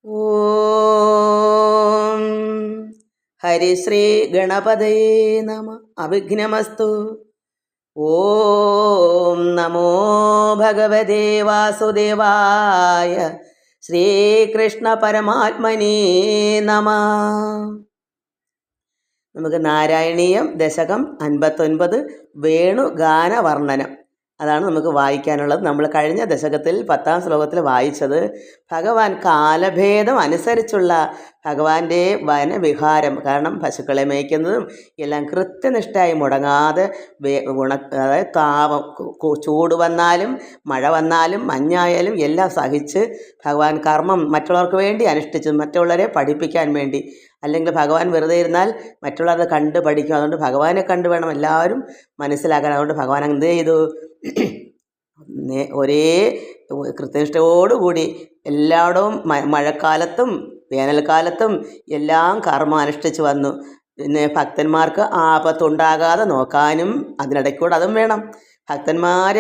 ഓം ഹരിശ്രീ ഗണപതയേ നമ. അവിഘ്നമസ്തു. ഓം നമോ ഭഗവതേ വാസുദേവായ. ശ്രീകൃഷ്ണ പരമാത്മനേ നമ. നമുക്ക് നാരായണീയം ദശകം 59 വേണുഗാനവർണ്ണനം അതാണ് നമുക്ക് വായിക്കാനുള്ളത്. നമ്മൾ കഴിഞ്ഞ ദശകത്തിൽ 10-ാം ശ്ലോകത്തിൽ വായിച്ചത് ഭഗവാൻ കാലഭേദം അനുസരിച്ചുള്ള ഭഗവാന്റെ വനവിഹാരം, കാരണം പശുക്കളെ മേയ്ക്കുന്നതും എല്ലാം കൃത്യനിഷ്ഠയായി മുടങ്ങാതെ അതായത് താപം ചൂട് വന്നാലും മഴ വന്നാലും മഞ്ഞായാലും എല്ലാം സഹിച്ച് ഭഗവാൻ കർമ്മം മറ്റുള്ളവർക്ക് വേണ്ടി അനുഷ്ഠിച്ചു, മറ്റുള്ളവരെ പഠിപ്പിക്കാൻ വേണ്ടി. അല്ലെങ്കിൽ ഭഗവാൻ വെറുതെ ഇരുന്നാൽ മറ്റുള്ളവരെ കണ്ട് പഠിക്കും. അതുകൊണ്ട് ഭഗവാനെ കണ്ട് വേണം എല്ലാവരും മനസ്സിലാക്കാൻ. അതുകൊണ്ട് ഭഗവാൻ എന്ത് ചെയ്തു? ഒരേ കൃത്യനിഷ്ഠയോടുകൂടി എല്ലായിടവും മഴക്കാലത്തും വേനൽക്കാലത്തും എല്ലാം കർമ്മം അനുഷ്ഠിച്ച് വന്നു. പിന്നെ ഭക്തന്മാർക്ക് ആപത്തുണ്ടാകാതെ നോക്കാനും അതിനിടയ്ക്കൂടെ അതും വേണം. ഭക്തന്മാർ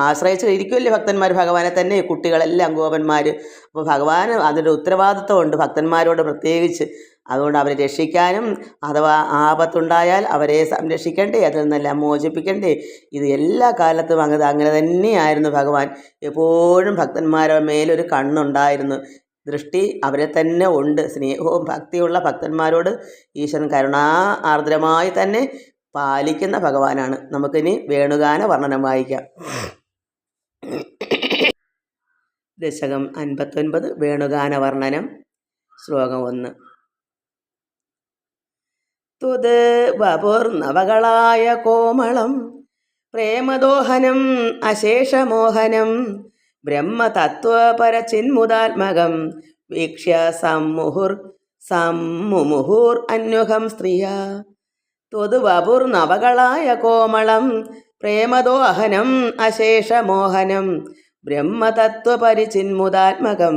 ആശ്രയിച്ച് ഇരിക്കുമല്ലേ ഭക്തന്മാർ ഭഗവാനെ തന്നെ, കുട്ടികളെല്ലാം ഗോപന്മാർ. അപ്പോൾ ഭഗവാൻ അതിൻ്റെ ഉത്തരവാദിത്വമുണ്ട് ഭക്തന്മാരോട് പ്രത്യേകിച്ച്. അതുകൊണ്ട് അവരെ രക്ഷിക്കാനും അഥവാ ആപത്തുണ്ടായാൽ അവരെ സംരക്ഷിക്കണ്ടേ, അതിൽ നിന്നെല്ലാം മോചിപ്പിക്കണ്ടേ. ഇത് എല്ലാ കാലത്തും അങ്ങനെ തന്നെയായിരുന്നു ഭഗവാൻ. എപ്പോഴും ഭക്തന്മാരുടെ മേലൊരു കണ്ണുണ്ടായിരുന്നു, ദൃഷ്ടി അവരെ തന്നെ ഉണ്ട്. സ്നേഹവും ഭക്തിയുള്ള ഭക്തന്മാരോട് ഈശ്വരൻ കരുണാ ആർദ്രമായി തന്നെ പാലിക്കുന്ന ഭഗവാനാണ്. നമുക്കിനി വേണുഗാന വർണ്ണനം വായിക്കാം. ദശകം 59 വേണുഗാന വർണ്ണനം. ശ്ലോകം 1. തുത് വപുർനവകളായ കോമളം പ്രേമദോഹനം അശേഷമോഹനം ബ്രഹ്മതത്വപരചിന്മുദാത്മകം വീക്ഷ്യ സമ്മുമുഹുർ അന്വഹം സ്ത്രീയ. തുത് വപുർനവകളായ കോമളം പ്രേമദോഹനം അശേഷമോഹനം ബ്രഹ്മതത്വപരിചിന്മുദാത്മകം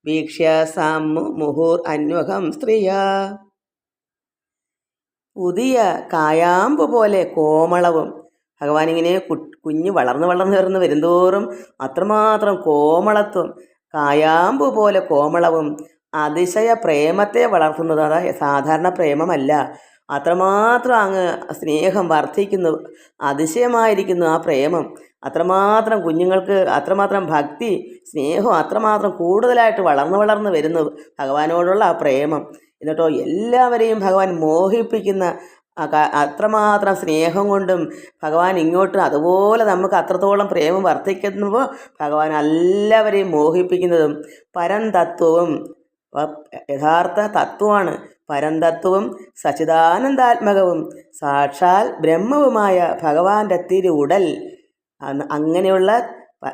വീക്ഷ്യ സമ്മുമുഹുർ അന്വഹം സ്ത്രീയ. പുതിയ കായാമ്പ് പോലെ കോമളവും, ഭഗവാനിങ്ങനെ കുഞ്ഞ് വളർന്ന് വരുന്തോറും അത്രമാത്രം കോമളത്വം, കായാമ്പ് പോലെ കോമളവും അതിശയ പ്രേമത്തെ വളർത്തുന്നത്. അതായത് സാധാരണ പ്രേമമല്ല, അത്രമാത്രം അങ്ങ് സ്നേഹം വർദ്ധിക്കുന്നു, അതിശയമായിരിക്കുന്നു ആ പ്രേമം. അത്രമാത്രം കുഞ്ഞുങ്ങൾക്ക് അത്രമാത്രം ഭക്തി സ്നേഹം അത്രമാത്രം കൂടുതലായിട്ട് വളർന്ന് വരുന്നു ഭഗവാനോടുള്ള ആ പ്രേമം. എന്നിട്ടോ എല്ലാവരെയും ഭഗവാൻ മോഹിപ്പിക്കുന്ന അത്രമാത്രം സ്നേഹം കൊണ്ടും ഭഗവാൻ ഇങ്ങോട്ട് അതുപോലെ നമുക്ക് അത്രത്തോളം പ്രേമം വർദ്ധിക്കുമ്പോൾ ഭഗവാൻ എല്ലാവരെയും മോഹിപ്പിക്കുന്നതും പരംതത്വവും യഥാർത്ഥ തത്വമാണ്. പരംതത്വവും സച്ചിദാനന്ദാത്മകവും സാക്ഷാൽ ബ്രഹ്മവുമായ ഭഗവാന്റെ തിരുവുടൽ, അങ്ങനെയുള്ള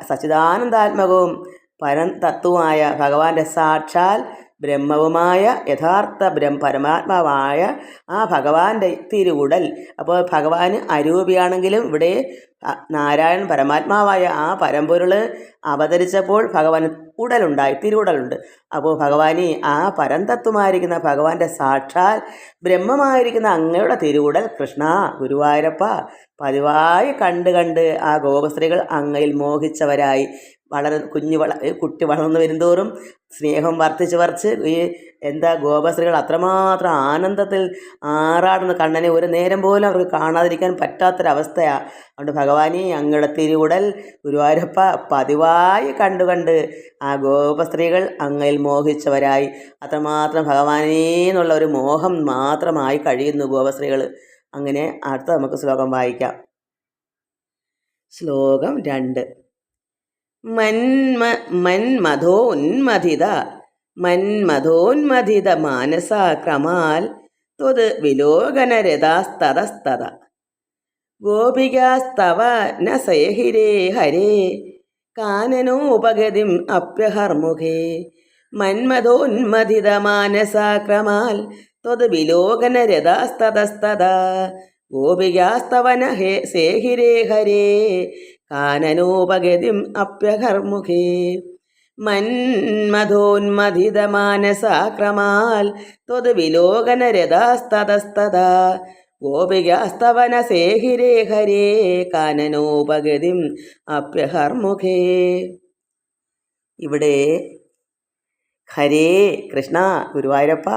സച്ചിദാനന്ദാത്മകവും പരംതത്വമായ ഭഗവാന്റെ സാക്ഷാൽ ബ്രഹ്മവുമായ യഥാർത്ഥ പരമാത്മാവായ ആ ഭഗവാന്റെ തിരുവുടൽ. അപ്പോൾ ഭഗവാന് അരൂപിയാണെങ്കിലും ഇവിടെ നാരായണൻ പരമാത്മാവായ ആ പരമ്പൊരുൾ അവതരിച്ചപ്പോൾ ഭഗവാൻ ഉടലുണ്ടായി, തിരുവുടലുണ്ട്. അപ്പോൾ ഭഗവാന് ആ പരന്തത്വമായിരിക്കുന്ന ഭഗവാന്റെ സാക്ഷാൽ ബ്രഹ്മമായിരിക്കുന്ന അങ്ങയുടെ തിരുവുടൽ കൃഷ്ണ ഗുരുവായൂരപ്പ പതിവായി കണ്ട് ആ ഗോപസ്ത്രീകൾ അങ്ങയിൽ മോഹിച്ചവരായി കുട്ടി വളർന്നു വരുന്തോറും സ്നേഹം വർദ്ധിച്ച് ഈ ഗോപസ്ത്രീകൾ അത്രമാത്രം ആനന്ദത്തിൽ ആറാടുന്ന കണ്ണനെ ഒരു നേരം പോലും അവർക്ക് കാണാതിരിക്കാൻ പറ്റാത്തൊരവസ്ഥയാണ്. അതുകൊണ്ട് ഭഗവാനെ അങ്ങയുടെ തിരുവുടൽ ഗുരുവായൂരപ്പ പതിവായി കണ്ട് ആ ഗോപസ്ത്രീകൾ അങ്ങയിൽ മോഹിച്ചവരായി അത്രമാത്രം ഭഗവാനേ എന്നുള്ള ഒരു മോഹം മാത്രമായി കഴിയുന്നു ഗോപസ്ത്രീകൾ. അങ്ങനെ അടുത്ത നമുക്ക് ശ്ലോകം വായിക്കാം. ശ്ലോകം 2. മന്മഥോന്മഥിത മാനസാ ക്രമാൽ ത്വത് വിലോകനരഥാസ്തതസ്തത ഗോപികാസ്തവ ന സേഹിരേ ഹരേ കാനനോപഗതിം അപ്യഹർമുഖേ. മന്മഥോന്മഥിത മാനസാ ക്രമാൽ ത്വത് വിലോകനരഥാസ്തതസ്തത ഗോപികാസ്തവ ന സേഹിരേ ഹരേ കാനനോപഗതിം അപ്യഹർമുഖേ. മന്മഥോന്മഥിത മാനസാ ക്രമാൽ ത്വത് വിലോകനരഥാസ്തതസ്തത ഗോപികാസ്തവ ന സേഹിരേ ഹരേ കാനനോപഗതിം അപ്യഹർമുഖേ. ഇവിടെ ഹരേ കൃഷ്ണ ഗുരുവായൂരപ്പ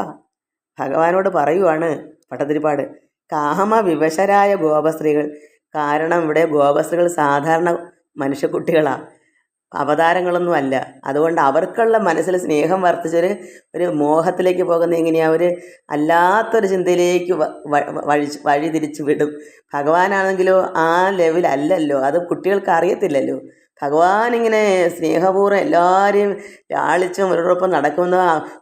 ഭഗവാനോട് പറയുവാണ് ഭട്ടതിരിപ്പാട്. കാമവിവശരായ ഗോപസ്ത്രീകൾ. കാരണം ഇവിടെ ഗോപസ്ത്രീകൾ സാധാരണ മനുഷ്യക്കുട്ടികളാണ്, അവതാരങ്ങളൊന്നും അല്ല. അതുകൊണ്ട് അവർക്കുള്ള മനസ്സിൽ സ്നേഹം വർദ്ധിച്ചൊരു മോഹത്തിലേക്ക് പോകുന്ന എങ്ങനെയാണ്, അവർ അല്ലാത്തൊരു ചിന്തയിലേക്ക് വഴി തിരിച്ചു വിടും. ഭഗവാനാണെങ്കിലോ ആ ലെവലല്ലല്ലോ, അത് കുട്ടികൾക്ക് അറിയത്തില്ലല്ലോ. ഭഗവാൻ ഇങ്ങനെ സ്നേഹപൂർവ്വം എല്ലാവരെയും ലാളിച്ചും അവരോടൊപ്പം നടക്കുന്ന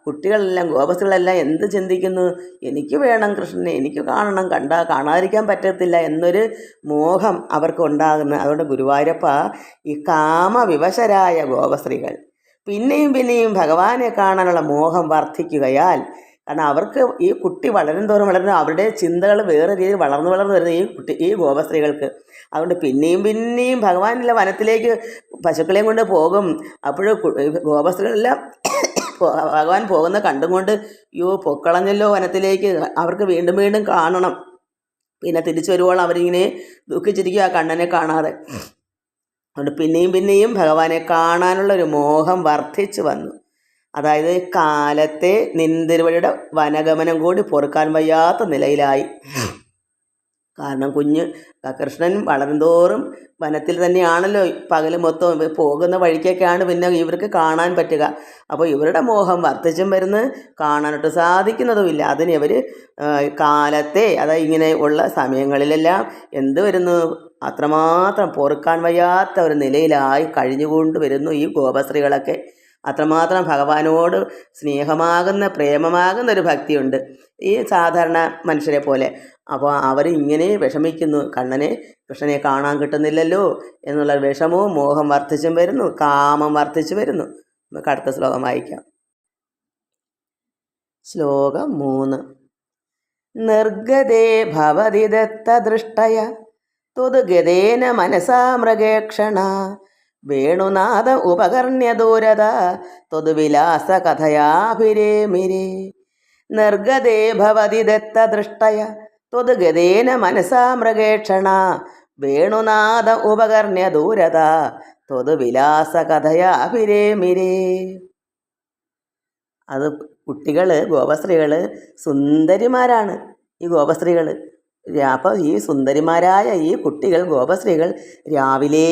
കുട്ടികളെല്ലാം ഗോപസ്ത്രീകളെല്ലാം എന്ത് ചിന്തിക്കുന്നു, എനിക്ക് വേണം കൃഷ്ണനെ, എനിക്ക് കാണണം, കാണാതിരിക്കാൻ പറ്റത്തില്ല എന്നൊരു മോഹം അവർക്ക് ഉണ്ടാകുന്നു. അതുകൊണ്ട് ഗുരുവായൂരപ്പ, ഈ കാമവിവശരായ ഗോപസ്ത്രീകൾ പിന്നെയും പിന്നെയും ഭഗവാനെ കാണാനുള്ള മോഹം വർദ്ധിക്കുകയാൽ, കാരണം അവർക്ക് ഈ കുട്ടി വളരും തോറും അവരുടെ ചിന്തകൾ വേറെ രീതിയിൽ വളർന്നു വരുന്ന ഈ ഗോപസ്ത്രീകൾക്ക്. അതുകൊണ്ട് പിന്നെയും പിന്നെയും ഭഗവാനുള്ള വനത്തിലേക്ക് പശുക്കളെയും കൊണ്ട് പോകും. അപ്പോൾ ഗോപസ്ത്രീകളെല്ലാം ഭഗവാൻ പോകുന്ന കണ്ടും കൊണ്ട്, അയ്യോ പൊക്കളഞ്ഞല്ലോ വനത്തിലേക്ക്, അവർക്ക് വീണ്ടും വീണ്ടും കാണണം. പിന്നെ തിരിച്ചു വരുവോളം അവരിങ്ങനെ ദുഃഖിച്ചിരിക്കുക കണ്ണനെ കാണാതെ. അതുകൊണ്ട് പിന്നെയും പിന്നെയും ഭഗവാനെ കാണാനുള്ളൊരു മോഹം വർദ്ധിച്ചു വന്നു. അതായത് കാലത്തെ നിന്തിരുവഴിയുടെ വനഗമനം കൂടി പൊറുക്കാൻ വയ്യാത്ത നിലയിലായി. കാരണം കൃഷ്ണൻ വളരുന്തോറും വനത്തിൽ തന്നെയാണല്ലോ പകൽ മൊത്തം, പോകുന്ന വഴിക്കൊക്കെയാണ് പിന്നെ ഇവർക്ക് കാണാൻ പറ്റുക. അപ്പോൾ ഇവരുടെ മോഹം വർദ്ധിച്ചും വരുന്ന് കാണാനൊട്ട് സാധിക്കുന്നതുമില്ല. അതിന് ഇവർ കാലത്തെ, അതായത് ഇങ്ങനെ ഉള്ള സമയങ്ങളിലെല്ലാം എന്ത് വരുന്നു, അത്രമാത്രം പൊറുക്കാൻ വയ്യാത്ത ഒരു നിലയിലായി കഴിഞ്ഞുകൊണ്ട് വരുന്നു ഈ ഗോപസ്ത്രീകളൊക്കെ. അത്രമാത്രം ഭഗവാനോട് സ്നേഹമാകുന്ന പ്രേമമാകുന്ന ഒരു ഭക്തിയുണ്ട് ഈ സാധാരണ മനുഷ്യരെ പോലെ. അപ്പോൾ അവർ ഇങ്ങനെ വിഷമിക്കുന്നു, കൃഷ്ണനെ കാണാൻ കിട്ടുന്നില്ലല്ലോ എന്നുള്ള വിഷമവും മോഹം വർദ്ധിച്ചും വരുന്നു, കാമം വർദ്ധിച്ചു വരുന്നു. നമുക്ക് അടുത്ത ശ്ലോകം വായിക്കാം. ശ്ലോകം 3. നിർഗതേ ഭവതി ദത്തദൃഷ്ടയ തുതുഗതേന മനസാ മൃഗേക്ഷണ വേണുനാഥ ഉപകർണ്യ ദൂരത ത്വദ്വിലാസ കഥയാഭിരേമിരേ. നിർഗതേ ഭവതി ദത്തദൃഷ്ടയ ത്വദ്ഗതേന മനസാ മൃഗേക്ഷണ വേണുനാഥ ഉപകർണ്യ ദൂരത ത്വദ്വിലാസ കഥയാഭിരേമിരേ. അത് ഗോപസ്ത്രീകൾ സുന്ദരിമാരാണ്. ഈ ഗോപസ്ത്രീകൾ അപ്പോൾ ഈ സുന്ദരിമാരായ ഈ കുട്ടികൾ ഗോപസ്ത്രീകൾ രാവിലെ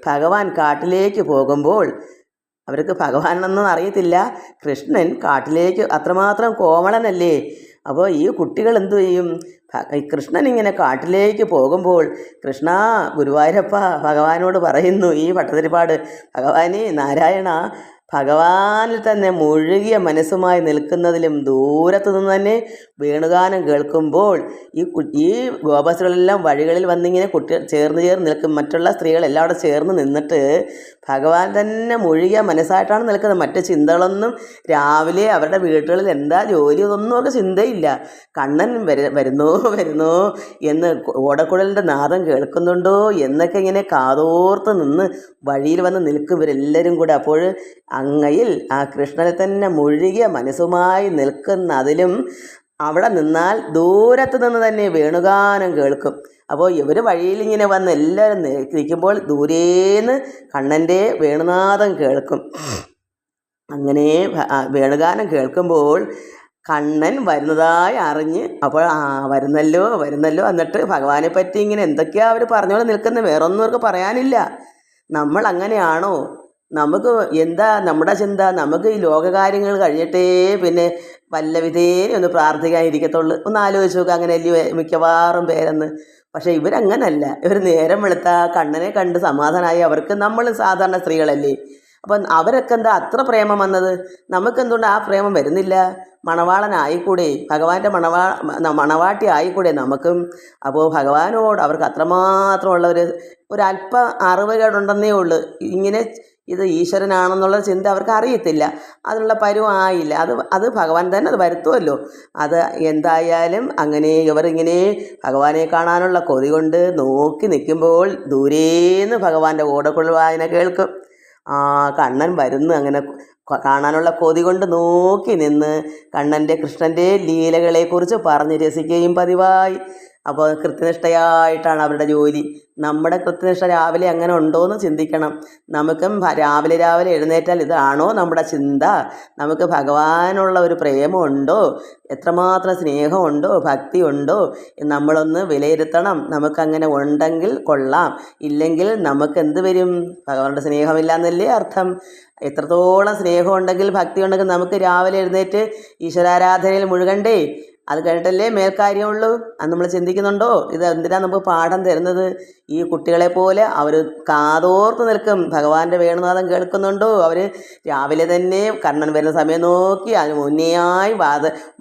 ഭഗവാൻ കാട്ടിലേക്ക് പോകുമ്പോൾ, അവർക്ക് ഭഗവാനെന്നൊന്നും അറിയത്തില്ല, കൃഷ്ണൻ കാട്ടിലേക്ക് അത്രമാത്രം കോമളനല്ലേ. അപ്പോൾ ഈ കുട്ടികൾ എന്തു ചെയ്യും, കൃഷ്ണൻ ഇങ്ങനെ കാട്ടിലേക്ക് പോകുമ്പോൾ കൃഷ്ണ ഗുരുവായൂരപ്പ ഭഗവാനോട് പറയുന്നു ഈ ഭട്ടതിരിപ്പാട്, ഭഗവാനേ നാരായണ, ഭഗവാനിൽ തന്നെ മുഴുകിയ മനസ്സുമായി നിൽക്കുന്നതിലും ദൂരത്തു നിന്ന് തന്നെ വേണുഗാനം കേൾക്കുമ്പോൾ ഈ ഗോപസ്ത്രീകളെല്ലാം വഴികളിൽ വന്നിങ്ങനെ ചേർന്ന് നിൽക്കും. മറ്റുള്ള സ്ത്രീകളെല്ലാം അവിടെ ചേർന്ന് നിന്നിട്ട് ഭഗവാൻ തന്നെ മുഴുകിയ മനസ്സായിട്ടാണ് നിൽക്കുന്നത്. മറ്റ് ചിന്തകളൊന്നും രാവിലെ അവരുടെ വീട്ടുകളിൽ എന്താ ജോലി, ഇതൊന്നും അവർക്ക് ചിന്തയില്ല. കണ്ണൻ വരുന്നോ എന്ന് ഓടക്കുഴലിൻ്റെ നാദം കേൾക്കുന്നുണ്ടോ എന്നൊക്കെ ഇങ്ങനെ കാതോർത്ത് നിന്ന് വഴിയിൽ വന്ന് നിൽക്കും ഇവരെല്ലാവരും കൂടെ. അപ്പോൾ അങ്ങയിൽ ആ കൃഷ്ണനെ തന്നെ മുഴുകിയ മനസ്സുമായി നിൽക്കുന്നതിലും അവിടെ നിന്നാൽ ദൂരത്ത് നിന്ന് തന്നെ വേണുഗാനം കേൾക്കും. അപ്പോൾ ഇവർ വഴിയിലിങ്ങനെ വന്ന് എല്ലാവരും നിൽക്കുമ്പോൾ ദൂരേന്ന് കണ്ണൻ്റെ വേണുനാദം കേൾക്കും. അങ്ങനെ വേണുഗാനം കേൾക്കുമ്പോൾ കണ്ണൻ വരുന്നതായി അറിഞ്ഞ് അപ്പോൾ വരുന്നല്ലോ. എന്നിട്ട് ഭഗവാനെ പറ്റി ഇങ്ങനെ എന്തൊക്കെയാണ് അവർ പറഞ്ഞുകൊണ്ട് നിൽക്കുന്നത്, വേറൊന്നും അവർക്ക് പറയാനില്ല. നമ്മൾ അങ്ങനെയാണോ? നമുക്ക് എന്താ നമ്മുടെ ചിന്ത, നമുക്ക് ഈ ലോകകാര്യങ്ങൾ കഴിഞ്ഞിട്ടേ പിന്നെ വല്ല വിധേനെ ഒന്ന് പ്രാർത്ഥിക്കാനിരിക്കത്തുള്ളൂ. ഒന്ന് ആലോചിച്ച് നോക്കുക, അങ്ങനെയല്ലേ മിക്കവാറും പേരെന്ന്. പക്ഷേ ഇവരങ്ങനല്ല. ഇവർ നേരം വെളുത്താൽ കണ്ണനെ കണ്ട് സമാധാനമായി. അവർക്ക് നമ്മൾ സാധാരണ സ്ത്രീകളല്ലേ, അപ്പം അവരൊക്കെ എന്താ അത്ര പ്രേമം വന്നത്? നമുക്കെന്തുകൊണ്ട് ആ പ്രേമം വരുന്നില്ല? മണവാളനായിക്കൂടെ, ഭഗവാന്റെ മണവാട്ടി ആയിക്കൂടെ നമുക്കും? അപ്പോൾ ഭഗവാനോട് അവർക്ക് അത്രമാത്രമുള്ള ഒരല്പ അറിവുകേടുണ്ടെന്നേ ഉള്ളൂ. ഇങ്ങനെ ഇത് ഈശ്വരനാണെന്നുള്ള ചിന്ത അവർക്ക് അറിയത്തില്ല, അതിനുള്ള പരുവായില്ല. അത് ഭഗവാൻ തന്നെ അത് വരുത്തുമല്ലോ. അത് എന്തായാലും അങ്ങനെ ഇവരിങ്ങനെ ഭഗവാനെ കാണാനുള്ള കൊതി കൊണ്ട് നോക്കി നിൽക്കുമ്പോൾ ദൂരേന്ന് ഭഗവാന്റെ ഓടക്കുഴൽ വായന കേൾക്കും. കണ്ണൻ വരുന്നു. അങ്ങനെ കാണാനുള്ള കൊതി കൊണ്ട് നോക്കി നിന്ന് കൃഷ്ണൻ്റെ ലീലകളെക്കുറിച്ച് പറഞ്ഞ് രസിക്കുകയും പതിവായി. അപ്പോൾ കൃത്യനിഷ്ഠയായിട്ടാണ് അവരുടെ ജോലി. നമ്മുടെ കൃത്യനിഷ്ഠ രാവിലെ അങ്ങനെ ഉണ്ടോ എന്ന് ചിന്തിക്കണം. നമുക്കും രാവിലെ രാവിലെ എഴുന്നേറ്റാൽ ഇതാണോ നമ്മുടെ ചിന്ത? നമുക്ക് ഭഗവാനുള്ള ഒരു പ്രേമമുണ്ടോ? എത്രമാത്രം സ്നേഹമുണ്ടോ, ഭക്തി ഉണ്ടോ? നമ്മളൊന്ന് വിലയിരുത്തണം. നമുക്കങ്ങനെ ഉണ്ടെങ്കിൽ കൊള്ളാം, ഇല്ലെങ്കിൽ നമുക്ക് എന്ത് വരും? ഭഗവാന്റെ സ്നേഹമില്ല എന്നല്ലേ അർത്ഥം. എത്രത്തോളം സ്നേഹമുണ്ടെങ്കിൽ, ഭക്തി ഉണ്ടെങ്കിൽ നമുക്ക് രാവിലെ എഴുന്നേറ്റ് ഈശ്വരാരാധനയിൽ മുഴുകണ്ടേ? അത് കഴിഞ്ഞിട്ടല്ലേ മേൽക്കാര്യമുള്ളൂ. അത് നമ്മൾ ചിന്തിക്കുന്നുണ്ടോ? ഇത് എന്തിനാണ് നമുക്ക് പാഠം തരുന്നത്? ഈ കുട്ടികളെ പോലെ അവർ കാതോർത്ത് നിൽക്കും. ഭഗവാന്റെ വേണുനാഥം കേൾക്കുന്നുണ്ടോ? അവർ രാവിലെ തന്നെ കണ്ണൻ വരുന്ന സമയം നോക്കി അതിന് മുന്നേയായി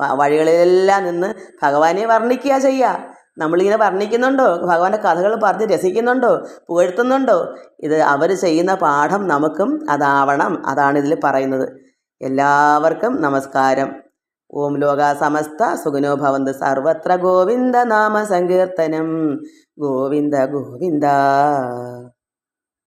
വഴികളിലെല്ലാം നിന്ന് ഭഗവാനെ വർണ്ണിക്കുക ചെയ്യുക. നമ്മളിങ്ങനെ വർണ്ണിക്കുന്നുണ്ടോ? ഭഗവാന്റെ കഥകൾ പറഞ്ഞ് രസിക്കുന്നുണ്ടോ? പുകഴ്ത്തുന്നുണ്ടോ? ഇത് അവർ ചെയ്യുന്ന പാഠം നമുക്കും അതാവണം. അതാണ് ഇതിൽ പറയുന്നത്. എല്ലാവർക്കും നമസ്കാരം. ഓം ലോകാ സമസ്ത സുഖിനോ ഭവന്തു. സർവത്ര ഗോവിന്ദ നാമ സങ്കീർത്തനം. ഗോവിന്ദ ഗോവിന്ദ.